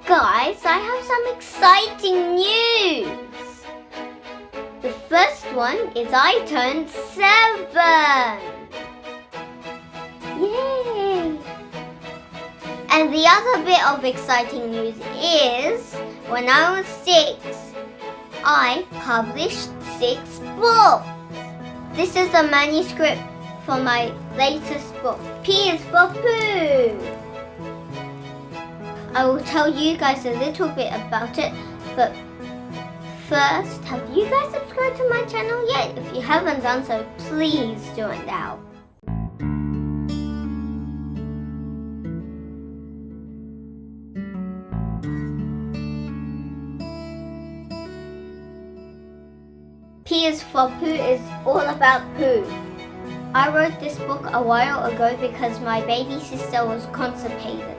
Guys, I have some exciting news. The first one is I turned 7. Yay! And the other bit of exciting news is when I was 6, I published 6 books. This is a manuscript for my latest book, P is for Pooh. I will tell you guys a little bit about it, but first, have you guys subscribed to my channel yet? If you haven't done so, please do it now. P is for Pooh is all about Pooh. I wrote this book a while ago because my baby sister was constipated.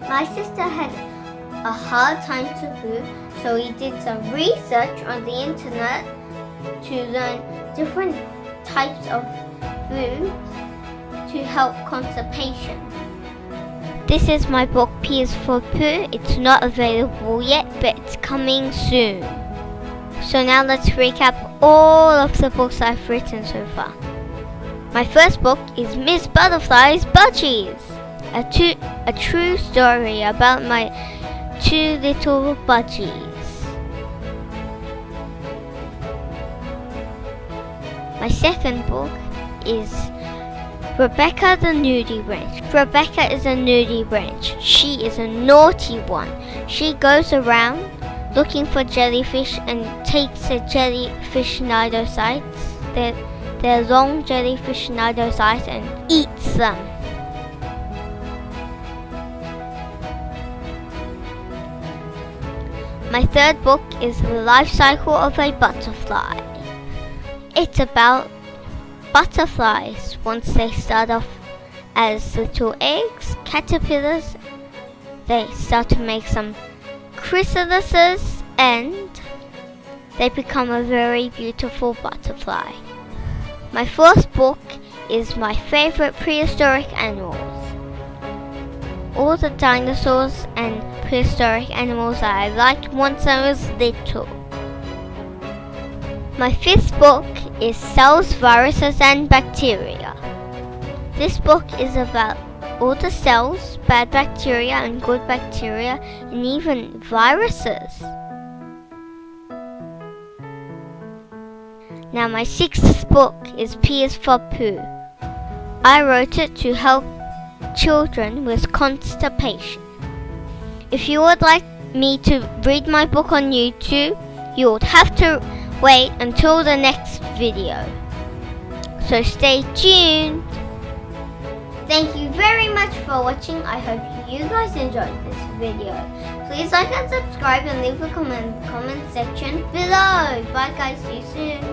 My sister had a hard time to poo, so we did some research on the internet to learn different types of foods to help constipation. This is my book, P is for Pooh. It's not available yet, but it's coming soon. So now let's recap all of the books I've written so far. My first book is Miss Butterfly's Budgies, a true story about my 2 little budgies. My second book is Rebecca the Nudie Branch. Rebecca is a nudie branch. She is a naughty one. She goes around looking for jellyfish and takes the jellyfish nidocytes, their long jellyfish nidocytes, and eats them. My third book is The Life Cycle of a Butterfly. It's about butterflies. Once they start off as little eggs, caterpillars, they start to make some chrysalises and they become a very beautiful butterfly. My fourth book is my favorite prehistoric animals. All the dinosaurs and prehistoric animals that I liked once I was little. My fifth book is Cells, Viruses and Bacteria. This book is about all the cells, bad bacteria and good bacteria, and even viruses. Now my sixth book is P is for Pooh. I wrote it to help children with constipation. If you would like me to read my book on YouTube, you would have to wait until the next video. So stay tuned. Thank you very much for watching. I hope you guys enjoyed this video. Please like and subscribe and leave a comment section below. Bye guys, see you soon.